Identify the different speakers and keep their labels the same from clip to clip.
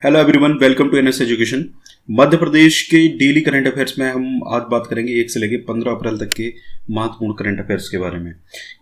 Speaker 1: Hello everyone, welcome to NS education. Madhya Pradesh के daily current affairs में हम आज बात करेंगे 1 से लेकर 15 अप्रैल तक के महत्वपूर्ण करंट अफेयर्स के बारे में।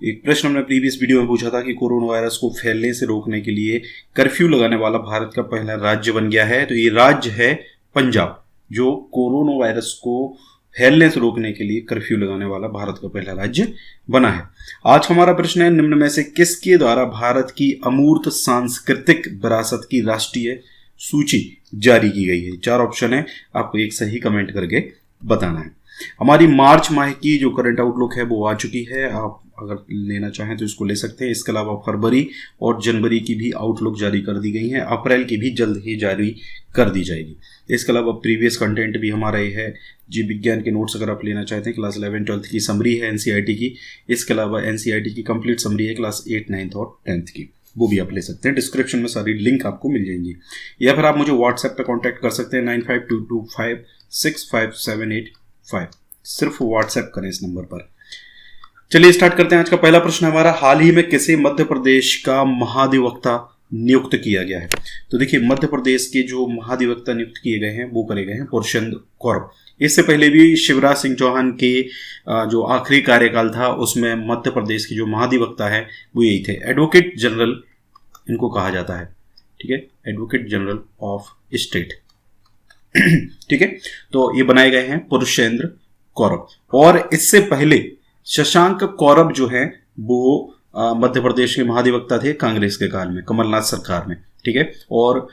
Speaker 1: एक प्रश्न हमने प्रीवियस वीडियो में पूछा था कि कोरोना वायरस को फैलने से रोकने के लिए कर्फ्यू लगाने वाला भारत का पहला राज्य बन गया है। तो ये राज्य है पंजाब, जो कोरोना वायरस को फैलने से रोकने के लिए कर्फ्यू लगाने वाला भारत का पहला राज्य बना है। आज हमारा प्रश्न है, निम्न में से किसके द्वारा भारत की अमूर्त सांस्कृतिक विरासत की राष्ट्रीय सूची जारी की गई है। 4 ऑप्शन है, आपको एक सही कमेंट करके बताना है। हमारी मार्च माह की जो करंट आउटलुक है वो आ चुकी है, आप अगर लेना चाहें तो इसको ले सकते हैं। इसके अलावा फरवरी और जनवरी की भी आउटलुक जारी कर दी गई है, अप्रैल की भी जल्द ही जारी कर दी जाएगी। इसके अलावा प्रीवियस कंटेंट भी हमारा ये है। जीव विज्ञान के नोट्स अगर आप लेना चाहते हैं, क्लास 11-12 की समरी है एनसीईआरटी की। इसके अलावा एनसीईआरटी की कंप्लीट समरी है क्लास 8, 9 और 10 की, वो भी आप ले सकते हैं। डिस्क्रिप्शन में सारी लिंक आपको मिल जाएंगी, या फिर आप मुझे व्हाट्सएप पे कांटेक्ट कर सकते हैं 9522565785। सिर्फ व्हाट्सएप करें इस नंबर पर। चलिए स्टार्ट करते हैं। आज का पहला प्रश्न हमारा, हाल ही में किसे मध्य प्रदेश का महाधिवक्ता नियुक्त किया गया है। तो देखिए, मध्य प्रदेश के जो महाधिवक्ता नियुक्त किए गए हैं वो करे गए हैं पुरुषोत्तम कौरव। इससे पहले भी शिवराज सिंह चौहान के जो आखिरी कार्यकाल था उसमें मध्य प्रदेश के जो महाधिवक्ता है वो यही थे। एडवोकेट जनरल इनको कहा जाता है, ठीक है, एडवोकेट जनरल ऑफ स्टेट। ठीक है, तो ये बनाए गए हैं पुरुषोत्तम कौरव। और इससे पहले शशांक कौरव जो है वो मध्य प्रदेश के महाधिवक्ता थे कांग्रेस के काल में, कमलनाथ सरकार में। ठीक है, और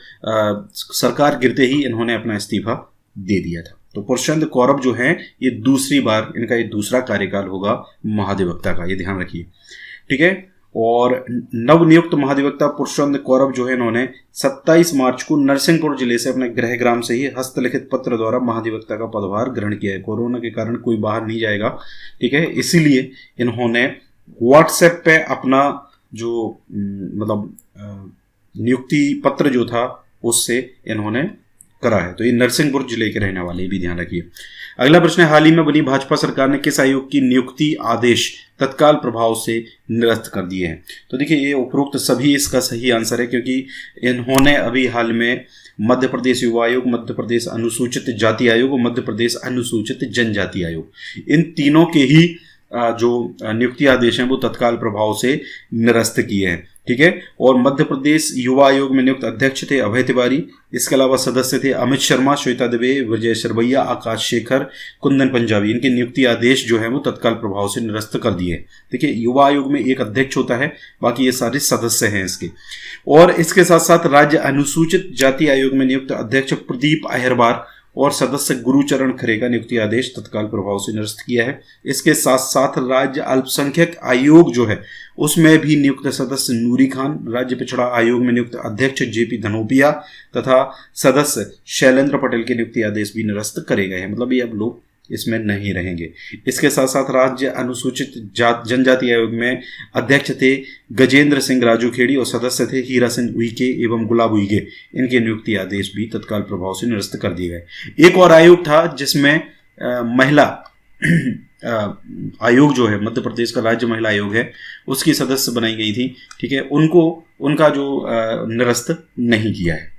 Speaker 1: सरकार गिरते ही इन्होंने अपना इस्तीफा दे दिया था। तो पुरुषोत्तम कौरव जो है ये दूसरी बार, इनका ये दूसरा कार्यकाल होगा महाधिवक्ता का, ये ध्यान रखिए। ठीक है, और नवनियुक्त महाधिवक्ता पुरुषोत्तम कौरव जो है इन्होंने 27 मार्च को नरसिंहपुर जिले से अपने गृह ग्राम से ही हस्तलिखित पत्र द्वारा महाधिवक्ता का पदभार ग्रहण किया है। कोरोना के कारण कोई बाहर नहीं जाएगा, ठीक है, इसीलिए इन्होंने व्हाट्सएप पे अपना जो नियुक्ति पत्र जो था उससे इन्होंने करा है। तो ये नरसिंहपुर जिले के रहने वाले, भी ध्यान रखिए। अगला प्रश्न है, हाल ही में बनी भाजपा सरकार ने किस आयोग की नियुक्ति आदेश तत्काल प्रभाव से निरस्त कर दिए हैं। तो देखिए, ये उपरोक्त सभी इसका सही आंसर है, क्योंकि इन्होंने अभी हाल में मध्य प्रदेश युवा आयोग, मध्य प्रदेश अनुसूचित जाति आयोग और मध्य प्रदेश अनुसूचित जनजाति आयोग, इन तीनों के ही जो नियुक्ति आदेश हैं वो तत्काल प्रभाव से निरस्त किए हैं। ठीक है, और मध्य प्रदेश युवा आयोग में नियुक्त अध्यक्ष थे अभय तिवारी। इसके अलावा सदस्य थे अमित शर्मा, श्वेता दुबे, विजय शरवैया, आकाश शेखर, कुंदन पंजाबी। इनके नियुक्ति आदेश जो है वो तत्काल प्रभाव से निरस्त कर दिए। देखिए, युवा आयोग में एक अध्यक्ष होता है, बाकी ये सारे सदस्य हैं इसके। और इसके साथ साथ राज्य अनुसूचित जाति आयोग में नियुक्त अध्यक्ष प्रदीप अहिरबार और सदस्य गुरुचरण खरे का नियुक्ति आदेश तत्काल प्रभाव से निरस्त किया है। इसके साथ साथ राज्य अल्पसंख्यक आयोग जो है उसमें भी नियुक्त सदस्य नूरी खान, राज्य पिछड़ा आयोग में नियुक्त अध्यक्ष जेपी धनोपिया तथा सदस्य शैलेंद्र पटेल के नियुक्ति आदेश भी निरस्त करे गए हैं। मतलब ये अब लोग इसमें नहीं रहेंगे। इसके साथ साथ राज्य अनुसूचित जनजाति आयोग में अध्यक्ष थे गजेंद्र सिंह राजू खेड़ी और सदस्य थे हीरा सिंह उइके एवं गुलाब उइके। इनके नियुक्ति आदेश भी तत्काल प्रभाव से निरस्त कर दिए गए। एक और आयोग था जिसमें महिला आयोग जो है, मध्य प्रदेश का राज्य महिला आयोग है, उसकी सदस्य बनाई गई थी। ठीक है, उनका जो निरस्त नहीं किया है।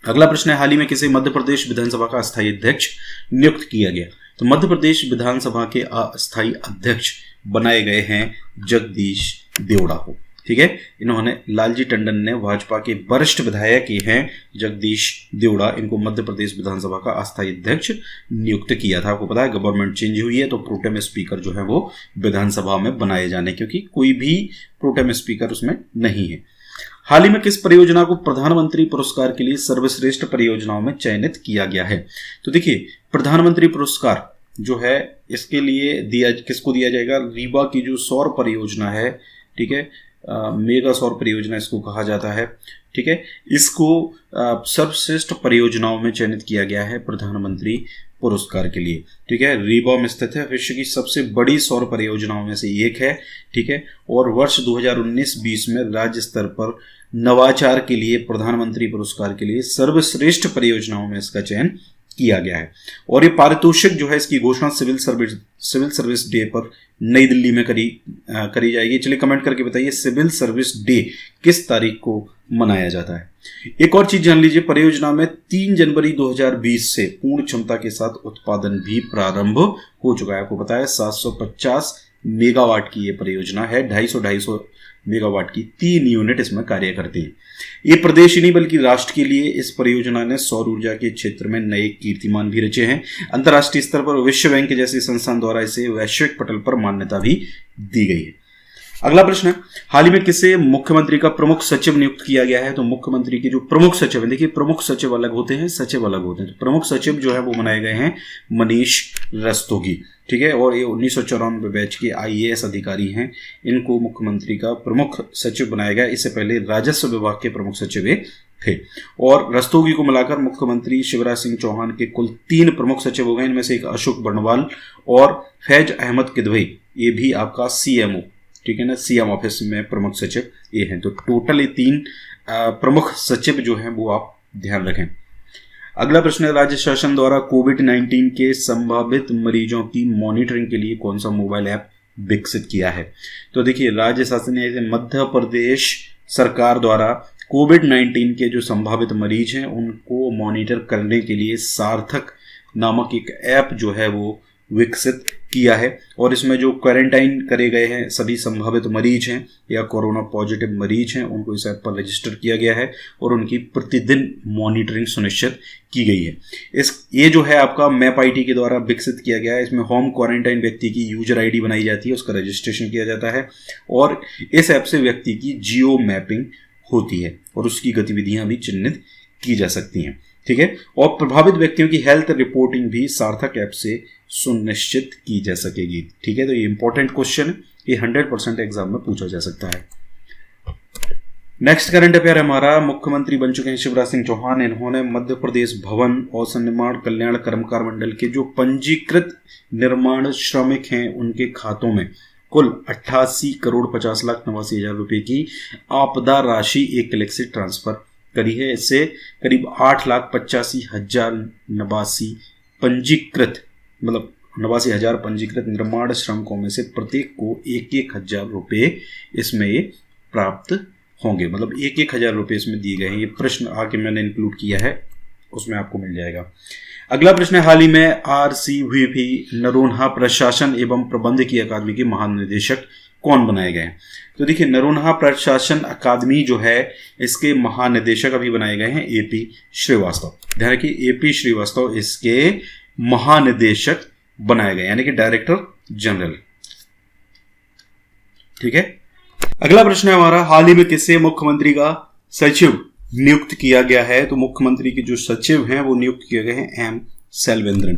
Speaker 1: अगला प्रश्न है, हाल ही में किसे मध्य प्रदेश विधानसभा का अस्थायी अध्यक्ष नियुक्त किया गया। तो मध्य प्रदेश विधानसभा के अस्थायी अध्यक्ष बनाए गए हैं जगदीश देवड़ा को। ठीक है, इन्होंने, लालजी टंडन ने भाजपा के वरिष्ठ विधायक ही हैं जगदीश देवड़ा, इनको मध्य प्रदेश विधानसभा का अस्थायी अध्यक्ष नियुक्त किया था। आपको पता है गवर्नमेंट चेंज हुई है तो प्रोटेम स्पीकर जो है वो विधानसभा में बनाए जाने, क्योंकि कोई भी प्रोटेम स्पीकर उसमें नहीं है। हाल ही में किस परियोजना को प्रधानमंत्री पुरस्कार के लिए सर्वश्रेष्ठ परियोजनाओं में चयनित किया गया है। तो देखिए, प्रधानमंत्री पुरस्कार जो है इसके लिए किसको दिया जाएगा, रीवा की जो सौर परियोजना है, ठीक है, मेगा सौर परियोजना इसको कहा जाता है। ठीक है, इसको सर्वश्रेष्ठ परियोजनाओं में चयनित किया गया है प्रधानमंत्री पुरस्कार के लिए। ठीक है, रीवा में स्थित है, विश्व की सबसे बड़ी सौर परियोजनाओं में से एक है। ठीक है, और वर्ष 2019-20 में राज्य स्तर पर नवाचार के लिए प्रधानमंत्री पुरस्कार के लिए सर्वश्रेष्ठ परियोजनाओं में इसका चयन किया गया है। और ये पारितोषिक जो है इसकी घोषणा सिविल सर्विस डे पर नई दिल्ली में करी जाएगी। चलिए कमेंट करके बताइए, सिविल सर्विस डे किस तारीख को मनाया जाता है। एक और चीज जान लीजिए, परियोजना में 3 जनवरी 2020 से पूर्ण क्षमता के साथ उत्पादन भी प्रारंभ हो चुका है। आपको बताया 750 मेगावाट की ये परियोजना है, 250 मेगावाट की 3 यूनिट इसमें कार्य करती हैं। ये प्रदेश ही नहीं बल्कि राष्ट्र के लिए इस परियोजना ने सौर ऊर्जा के क्षेत्र में नए कीर्तिमान भी रचे हैं। अंतर्राष्ट्रीय स्तर पर विश्व बैंक जैसे संस्थान द्वारा इसे वैश्विक पटल पर मान्यता भी दी गई है। अगला प्रश्न है, हाल ही में किसे मुख्यमंत्री का प्रमुख सचिव नियुक्त किया गया है? तो मुख्यमंत्री के जो प्रमुख सचिव हैं, देखिए प्रमुख सचिव अलग होते हैं, सचिव अलग होते हैं। तो प्रमुख सचिव जो है वो बनाए गए हैं मनीष रस्तोगी, ठीक है। और ये 1994 बैच के IAS अधिकारी हैं, इनको मुख्यमंत्री का प्रमुख सचिव बनाया गया। इससे पहले राजस्व विभाग के प्रमुख सचिव ये थे। और रस्तोगी को मिलाकर मुख्यमंत्री शिवराज सिंह चौहान के कुल 3 प्रमुख सचिव हो गए। इनमें से एक अशोक बर्णवाल और फैज अहमद किदवई, ये भी आपका CMO, ठीक है ना, CM ऑफिस में प्रमुख सचिव ये हैं। तो टोटल ये 3 प्रमुख सचिव जो हैं वो आप ध्यान रखें। अगला प्रश्न है, राज्य शासन द्वारा कोविड-19 के संभावित मरीजों की मॉनिटरिंग के लिए कौन सा मोबाइल ऐप विकसित किया है? तो देखिए, राज्य शासन ने मध्य प्रदेश सरकार द्वारा कोविड-19 के जो संभावित मरीज हैं उनको मॉनिटर करने के लिए सार्थक नामक एक ऐप जो है वो विकसित किया है। और इसमें जो क्वारंटाइन करे गए हैं सभी संभावित मरीज हैं या कोरोना पॉजिटिव मरीज हैं, उनको इस ऐप पर रजिस्टर किया गया है और उनकी प्रतिदिन मॉनिटरिंग सुनिश्चित की गई है। ये जो है आपका मैप IT के द्वारा विकसित किया गया है। इसमें होम क्वारंटाइन व्यक्ति की यूजर ID बनाई जाती है, उसका रजिस्ट्रेशन किया जाता है और इस ऐप से व्यक्ति की जियो मैपिंग होती है और उसकी गतिविधियां भी चिन्हित की जा सकती हैं, ठीक है। और प्रभावित व्यक्तियों की हेल्थ रिपोर्टिंग भी सार्थक ऐप से सुनिश्चित की जा सकेगी, ठीक है। तो ये इंपॉर्टेंट क्वेश्चन है, ये 100% एग्जाम में पूछा जा सकता है। नेक्स्ट करंट अफेयर हमारा, मुख्यमंत्री बन चुके हैं शिवराज सिंह चौहान। इन्होंने मध्य प्रदेश भवन और सन्निर्माण कल्याण कर्मकार मंडल के जो पंजीकृत निर्माण श्रमिक हैं उनके खातों में कुल 88 करोड़ 50 लाख 89 हजार रुपए की आपदा राशि एक क्लिक से ट्रांसफर करी है। इससे करीब 8,85,089 पंजीकृत, मतलब 89,000 पंजीकृत निर्माण श्रमिकों में से प्रत्येक को 1,000 रुपये इसमें ये प्राप्त होंगे, मतलब 1,000 रुपये इसमें दिए गए हैं। ये प्रश्न आगे मैंने इंक्लूड किया है, उसमें आपको मिल जाएगा। अगला प्रश्न है, हाल ही में RCVP नरोन्हा प्रशासन एवं प्रबंधकीय अकादमी के महानिदेशक कौन बनाए गए हैं? तो देखिए, नरोन्हा प्रशासन अकादमी जो है इसके महानिदेशक अभी बनाए गए हैं AP श्रीवास्तव। ध्यान रखिए, AP श्रीवास्तव इसके महानिदेशक बनाए गए, यानी कि डायरेक्टर जनरल, ठीक है। अगला प्रश्न है हमारा, हाल ही में किसे मुख्यमंत्री का सचिव नियुक्त किया गया है? तो मुख्यमंत्री के जो सचिव हैं वो नियुक्त किए गए हैं M शैलवेंद्रन।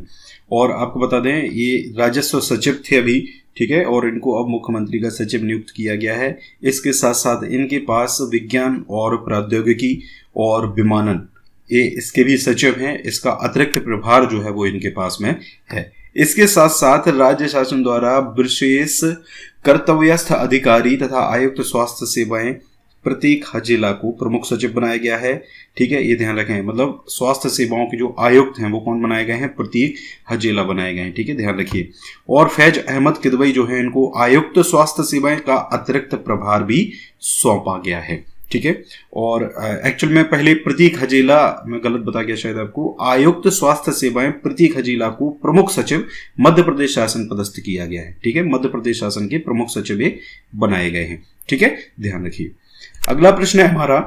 Speaker 1: और आपको बता दें ये राजस्व सचिव थे अभी, ठीक है, और इनको अब मुख्यमंत्री का सचिव नियुक्त किया गया है। इसके साथ साथ इनके पास विज्ञान और प्रौद्योगिकी और विमानन, ये इसके भी सचिव हैं। इसका अतिरिक्त प्रभार जो है वो इनके पास में है। इसके साथ साथ राज्य शासन द्वारा विशेष कर्तव्यस्थ अधिकारी तथा आयुक्त स्वास्थ्य सेवाएं प्रत्येक जिला को प्रमुख सचिव बनाया गया है, ठीक है। ये ध्यान रखें, मतलब स्वास्थ्य सेवाओं के जो आयुक्त हैं वो कौन बनाए गए हैं? प्रत्येक जिला बनाए गए हैं, ठीक है, ध्यान रखिए। और फैज अहमद किदवई जो है इनको आयुक्त स्वास्थ्य सेवाएं का अतिरिक्त प्रभार भी सौंपा गया है, ठीक है। और एक्चुअल में पहले प्रत्येक जिला, मैं गलत बता गया शायद आपको, आयुक्त स्वास्थ्य सेवाएं प्रत्येक जिला को प्रमुख सचिव मध्य प्रदेश शासन पदस्थ किया गया है, ठीक है। मध्य प्रदेश शासन के प्रमुख सचिव ये बनाए गए हैं, ठीक है, ध्यान रखिए। अगला प्रश्न है हमारा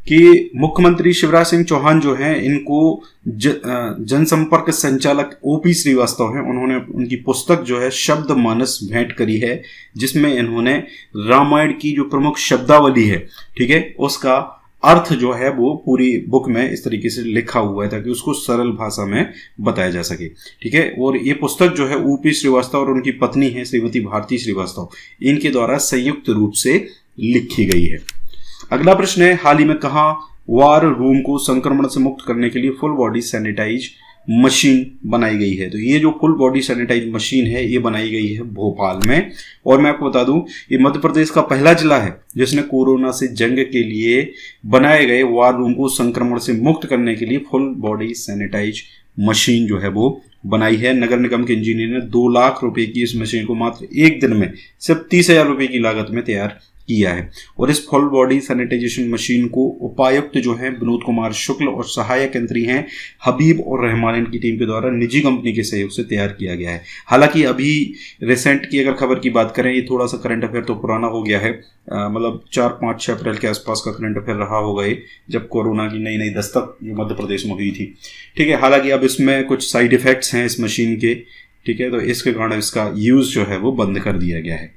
Speaker 1: कि मुख्यमंत्री शिवराज सिंह चौहान जो हैं इनको जनसंपर्क संचालक OP श्रीवास्तव हैं, उन्होंने उनकी पुस्तक जो है शब्द मानस भेंट करी है, जिसमें इन्होंने रामायण की जो प्रमुख शब्दावली है, ठीक है, उसका अर्थ जो है वो पूरी बुक में इस तरीके से लिखा हुआ है ताकि उसको सरल भाषा में बताया जा सके, ठीक है। और ये पुस्तक जो है OP श्रीवास्तव और उनकी पत्नी है श्रीमती भारती श्रीवास्तव, इनके द्वारा संयुक्त रूप से लिखी गई है। अगला प्रश्न है, हाल ही में कहाँ वार रूम को संक्रमण से मुक्त करने के लिए फुल बॉडी सैनिटाइज मशीन बनाई गई है? तो ये जो फुल बॉडी सैनिटाइज मशीन है ये बनाई गई है भोपाल में। और मैं आपको बता दूं ये मध्य प्रदेश का पहला जिला है जिसने कोरोना से जंग के लिए बनाए गए वार रूम को संक्रमण से मुक्त करने के लिए फुल बॉडी सैनिटाइज मशीन जो है वो बनाई है। नगर निगम के इंजीनियर ने 2 लाख रुपए की इस मशीन को मात्र एक दिन में सिर्फ 30,000 रुपए की लागत में तैयार किया है। और इस फुल बॉडी सैनिटाइजेशन मशीन को उपायुक्त जो हैं विनोद कुमार शुक्ल और सहायक यंत्री हैं हबीब और रहमान की टीम के द्वारा निजी कंपनी के सहयोग से तैयार किया गया है। हालांकि अभी रिसेंट की अगर खबर की बात करें, ये थोड़ा सा करंट अफेयर तो पुराना हो गया है, मतलब 4-5-6 अप्रैल के आसपास का करंट अफेयर रहा होगा ये, जब कोरोना की नई नई दस्तक मध्य प्रदेश में हुई थी। ठीक है, हालांकि अब इसमें कुछ साइड इफेक्ट्स हैं इस मशीन के। ठीक है, तो इसके कारण इसका यूज जो है वो बंद कर दिया गया है।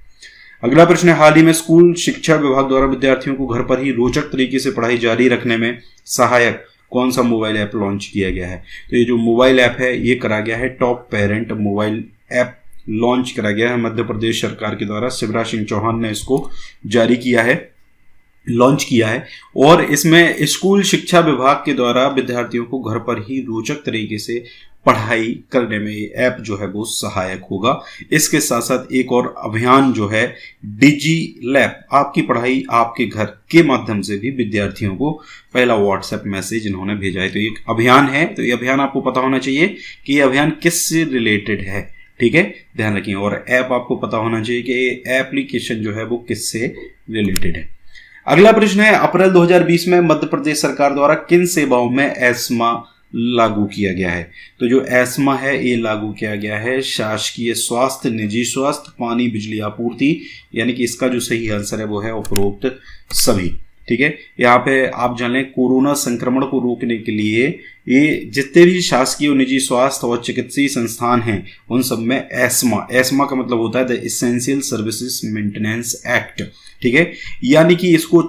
Speaker 1: अगला प्रश्न है, हाल ही में स्कूल शिक्षा विभाग द्वारा विद्यार्थियों को घर पर ही रोचक तरीके से पढ़ाई जारी रखने में सहायक कौन सा मोबाइल ऐप लॉन्च किया गया है? तो ये जो मोबाइल ऐप है ये करा गया है top parent mobile app launch करा गया है मध्य प्रदेश सरकार के द्वारा। शिवराज सिंह चौहान ने इसको जारी किया है, लॉन्च किया है। और इसमें स्कूल शिक्षा विभाग के द्वारा विद्यार्थियों को घर पर ही रोचक तरीके से पढ़ाई करने में ये ऐप जो है वो सहायक होगा। इसके साथ साथ एक और अभियान जो है डिजी लैब, आपकी पढ़ाई आपके घर के माध्यम से भी विद्यार्थियों को पहला व्हाट्सएप मैसेज इन्होंने भेजा है। तो ये अभियान है, तो ये अभियान आपको पता होना चाहिए कि ये अभियान किससे रिलेटेड है। ठीक है, ध्यान रखिए। और ऐप आपको पता होना चाहिए कि ये एप्लीकेशन जो है वो किससे रिलेटेड है। अगला प्रश्न है, अप्रैल 2020 में मध्य प्रदेश सरकार द्वारा किन सेवाओं में एस्मा लागू किया गया है? तो जो एस्मा है ये लागू किया गया है शासकीय स्वास्थ्य, निजी स्वास्थ्य, पानी, बिजली आपूर्ति, यानी कि इसका जो सही आंसर है वो है उपरोक्त सभी। ठीक है, यहाँ पे आप जान लें कोरोना संक्रमण को रोकने के लिए ये जितने भी शासकीय और निजी स्वास्थ्य और चिकित्सीय संस्थान हैं उन सब में एस्मा का मतलब होता है the essential services maintenance act. ठीक है, यानी कि इसको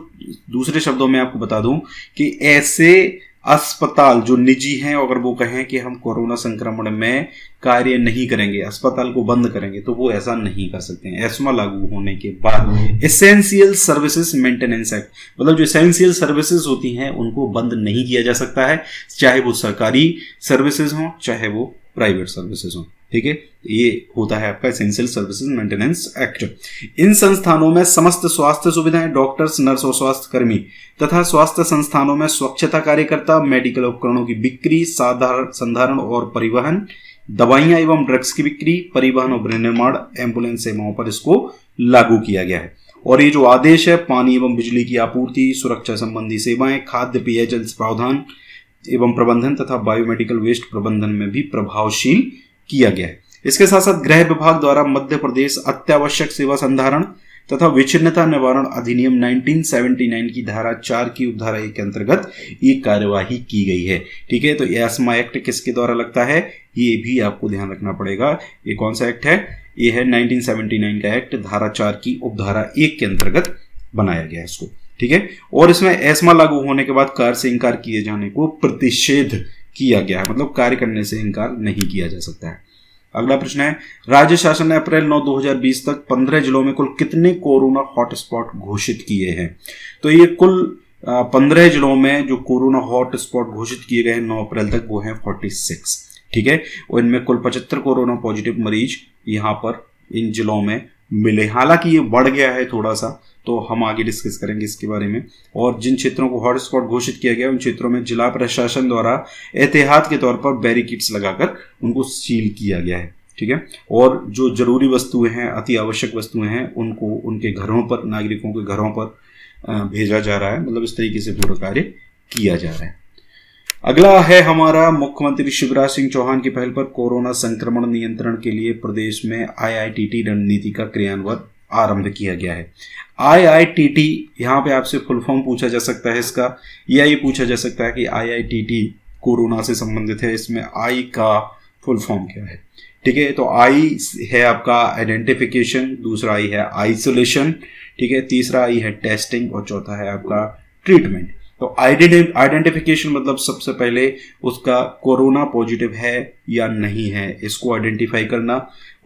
Speaker 1: दूसरे शब्दों में आपको बता दूं कि ऐसे अस्पताल जो निजी हैं अगर वो कहें कि हम कोरोना संक्रमण में कार्य नहीं करेंगे, अस्पताल को बंद करेंगे, तो वो ऐसा नहीं कर सकते हैं एस्मा लागू होने के बाद। एसेंशियल सर्विसेज मेंटेनेंस एक्ट मतलब जो एसेंशियल सर्विसेज होती हैं उनको बंद नहीं किया जा सकता है, चाहे वो सरकारी सर्विसेज हों चाहे वो प्राइवेट सर्विसेज हों। ठीक है, ये होता है आपका एसेंशियल सर्विसेज मेंटेनेंस एक्ट। इन संस्थानों में समस्त स्वास्थ्य सुविधाएं, डॉक्टर्स, नर्स और स्वास्थ्य कर्मी तथा स्वास्थ्य संस्थानों में स्वच्छता कार्यकर्ता, मेडिकल उपकरणों की बिक्री, संधारण और परिवहन, दवाइयां एवं ड्रग्स की बिक्री, परिवहन और निर्माण, एम्बुलेंस सेवाओं पर इसको लागू किया गया है। और ये जो आदेश है पानी एवं बिजली की आपूर्ति, सुरक्षा संबंधी सेवाएं, खाद्य पेयजल प्रावधान एवं प्रबंधन तथा बायोमेडिकल वेस्ट प्रबंधन में भी प्रभावशील किया गया है। इसके साथ साथ गृह विभाग द्वारा मध्य प्रदेश अत्यावश्यक सेवा संधारण तथा विच्छिन्नता निवारण अधिनियम 1979 की धारा 4 की उपधारा 1 के अंतर्गत ये कार्यवाही की गई है। ठीक है, तो एस्मा एक्ट किसके द्वारा लगता है ये भी आपको ध्यान रखना पड़ेगा। ये कौन सा एक्ट है? ये है 1979 का एक्ट, धारा 4 की उपधारा 1 के अंतर्गत बनाया गया है इसको। ठीक है, और इसमें एस्मा लागू होने के बाद कार्य से इनकार किए जाने को प्रतिषेध किया गया है, मतलब कार्य करने से इनकार नहीं किया जा सकता है। अगला प्रश्न है, राज्य शासन ने अप्रैल 9, 2020 तक 15 जिलों में कुल कितने कोरोना हॉटस्पॉट घोषित किए हैं? तो ये कुल 15 जिलों में जो कोरोना हॉटस्पॉट घोषित किए गए हैं 9 अप्रैल तक वो हैं 46। ठीक है, और इनमें कुल 75 कोरोना पॉजिटिव मरीज यहाँ पर इन जिलों में मिले। हालांकि ये बढ़ गया है थोड़ा सा, तो हम आगे डिस्कस करेंगे इसके बारे में। और जिन क्षेत्रों को हॉटस्पॉट घोषित किया गया उन क्षेत्रों में जिला प्रशासन द्वारा एहतियात के तौर पर बैरिकेड्स लगाकर उनको सील किया गया है। ठीक है, और जो जरूरी वस्तुएं हैं, अति आवश्यक वस्तुएं हैं, उनको उनके घरों पर, नागरिकों के घरों पर भेजा जा रहा है, मतलब इस तरीके से पूरा कार्य किया जा रहा है। अगला है हमारा, मुख्यमंत्री शिवराज सिंह चौहान की पहल पर कोरोना संक्रमण नियंत्रण के लिए प्रदेश में IITT रणनीति का क्रियान्वयन आरंभ किया गया है। IITT यहाँ पे आपसे फुल फॉर्म पूछा जा सकता है इसका, या ये पूछा जा सकता है कि IITT कोरोना से संबंधित है, इसमें I का फुल फॉर्म क्या है? ठीक है, तो I है आपका आइडेंटिफिकेशन, दूसरा I है आइसोलेशन, ठीक है, तीसरा I है टेस्टिंग और चौथा है आपका ट्रीटमेंट। तो आइडेंटिफिकेशन मतलब सबसे पहले उसका कोरोना पॉजिटिव है या नहीं है इसको आइडेंटिफाई करना,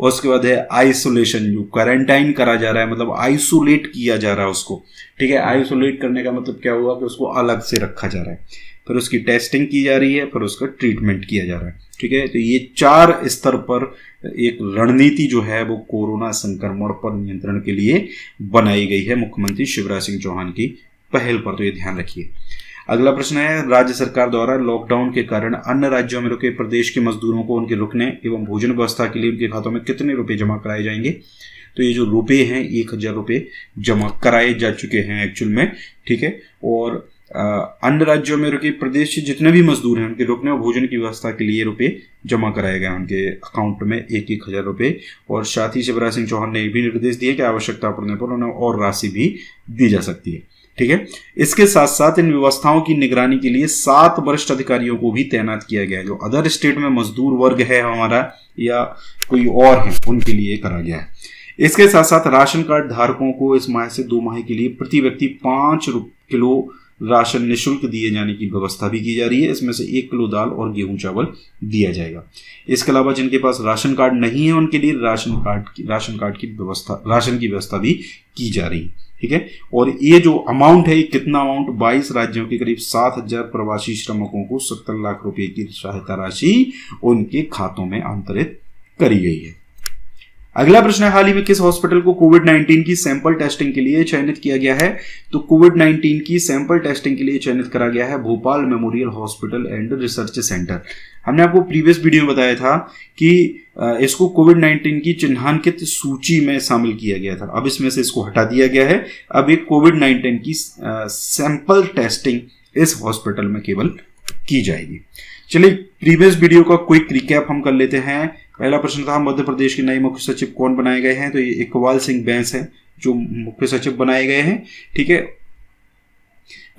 Speaker 1: और उसके बाद है आइसोलेशन, जो क्वारंटाइन करा जा रहा है, मतलब आइसोलेट किया जा रहा है उसको। ठीक है, आइसोलेट करने का मतलब क्या हुआ कि उसको अलग से रखा जा रहा है, फिर उसकी टेस्टिंग की जा रही है, फिर उसका ट्रीटमेंट किया जा रहा है। ठीक है, तो ये 4 स्तर पर एक रणनीति जो है वो कोरोना संक्रमण पर नियंत्रण के लिए बनाई गई है मुख्यमंत्री शिवराज सिंह चौहान की पहल पर, तो ये ध्यान रखिए। अगला प्रश्न है, राज्य सरकार द्वारा लॉकडाउन के कारण अन्य राज्यों में रुके प्रदेश के मजदूरों को उनके रुकने एवं भोजन व्यवस्था के लिए उनके खातों में कितने रुपए जमा कराए जाएंगे? तो ये जो रुपए हैं 1,000 रुपये जमा कराए जा चुके हैं एक्चुअल में, ठीक है। और अन्य राज्यों में रुके प्रदेश से जितने भी मजदूर हैं उनके रुकने और भोजन की व्यवस्था के लिए रुपए जमा कराए गए उनके अकाउंट में 1,000 रुपये। और साथ ही शिवराज सिंह चौहान ने भी निर्देश दिए कि आवश्यकता पड़ने पर उन्हें और राशि भी दी जा सकती है, ठीक है। इसके साथ साथ इन व्यवस्थाओं की निगरानी के लिए 7 वरिष्ठ अधिकारियों को भी तैनात किया गया है। जो अदर स्टेट में मजदूर वर्ग है हमारा या कोई और है उनके लिए करा गया है। इसके साथ साथ राशन कार्ड धारकों को इस माह से 2 माह के लिए प्रति व्यक्ति 5 किलो राशन निःशुल्क दिए जाने की व्यवस्था भी की जा रही है। इसमें से 1 किलो दाल और गेहूं चावल दिया जाएगा। इसके अलावा जिनके पास राशन कार्ड नहीं है उनके लिए राशन की व्यवस्था भी की जा रही है, ठीक है। और ये जो अमाउंट है, ये कितना अमाउंट, 22 राज्यों के करीब 7,000 प्रवासी श्रमिकों को 70 लाख रुपए की सहायता राशि उनके खातों में अंतरित करी गई है। अगला प्रश्न है, हाल ही में किस हॉस्पिटल को कोविड-19 की सैंपल टेस्टिंग के लिए चयनित किया गया है? तो कोविड-19 की सैंपल टेस्टिंग के लिए चयनित करा गया है Bhopal memorial hospital and research centre. हमने आपको प्रीवियस वीडियो में बताया था कि इसको कोविड-19 की चिन्हांकित सूची में शामिल किया गया था। अब इसमें से इसको हटा दिया गया है। अब एक कोविड-19 की सैंपल टेस्टिंग इस हॉस्पिटल में केवल की जाएगी। चलिए प्रीवियस वीडियो का क्विक रिकैप हम कर लेते हैं। पहला प्रश्न था मध्य प्रदेश के नए मुख्य सचिव कौन बनाए गए हैं? तो ये इकबाल सिंह बैंस हैं जो मुख्य सचिव बनाए गए हैं, ठीक है।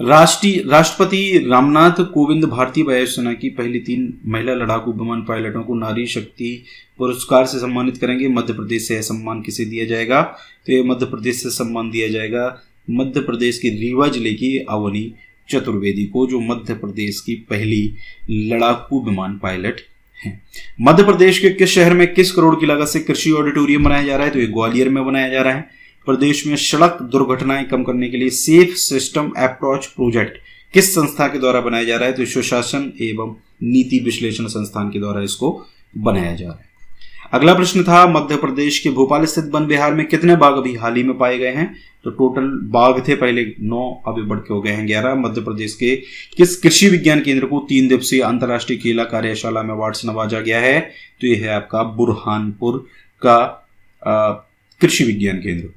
Speaker 1: राष्ट्रपति रामनाथ कोविंद भारतीय वायुसेना की पहली 3 महिला लड़ाकू विमान पायलटों को नारी शक्ति पुरस्कार से सम्मानित करेंगे। मध्य प्रदेश से यह सम्मान किसे दिया जाएगा? तो ये मध्य प्रदेश से सम्मान दिया जाएगा मध्य प्रदेश के रीवा जिले की अवनी चतुर्वेदी को, जो मध्य प्रदेश की पहली लड़ाकू विमान पायलट हैं। मध्य प्रदेश के किस शहर में किस करोड़ की लागत से कृषि ऑडिटोरियम बनाया जा रहा है? तो ये ग्वालियर में बनाया जा रहा है। प्रदेश में सड़क दुर्घटनाएं कम करने के लिए सेफ सिस्टम अप्रोच प्रोजेक्ट किस संस्था के द्वारा बनाया जा रहा है? तो सुशासन एवं नीति विश्लेषण संस्थान के द्वारा इसको बनाया जा रहा है। अगला प्रश्न था मध्य प्रदेश के भोपाल स्थित वन विहार में कितने बाघ अभी हाल ही में पाए गए हैं? तो टोटल बाघ थे पहले 9, अभी बढ़ के हो गए हैं 11। मध्य प्रदेश के किस कृषि विज्ञान केंद्र को 3 दिवसीय अंतर्राष्ट्रीय केला कार्यशाला में अवार्ड से नवाजा गया है? तो यह है आपका बुरहानपुर का कृषि विज्ञान केंद्र।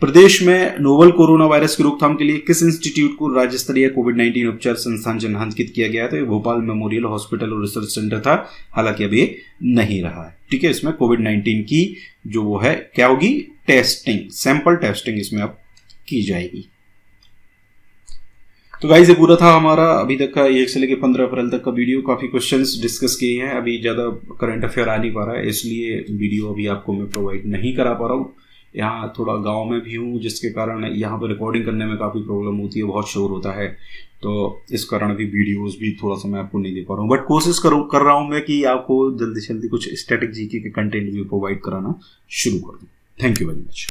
Speaker 1: प्रदेश में नोवल कोरोना वायरस की रोकथाम के लिए किस इंस्टीट्यूट को राज्य स्तरीय कोविड-19 उपचार संस्थान चिन्हांकित किया गया? तो ये भोपाल मेमोरियल हॉस्पिटल और रिसर्च सेंटर था, हालांकि अब ये नहीं रहा है, ठीक है। इसमें कोविड-19 की जो वो है क्या होगी, टेस्टिंग, सैंपल टेस्टिंग इसमें अब की जाएगी। तो गाइस ये पूरा था हमारा अभी तक का 1 से लेकर 15 अप्रैल तक का वीडियो। काफी क्वेश्चंस डिस्कस किए हैं। अभी ज्यादा करंट अफेयर आ नहीं पा रहा है, इसलिए वीडियो अभी आपको मैं प्रोवाइड नहीं करा पा रहा हूँ। यहाँ थोड़ा गांव में भी हूँ, जिसके कारण यहाँ पर रिकॉर्डिंग करने में काफ़ी प्रॉब्लम होती है, बहुत शोर होता है, तो इस कारण भी वीडियोस भी थोड़ा सा मैं आपको नहीं दे पा रहा हूँ। बट कोशिश कर रहा हूँ मैं कि आपको जल्दी से जल्दी कुछ स्टैटिक जीके के कंटेंट भी प्रोवाइड कराना शुरू कर दूँ। Thank you very much.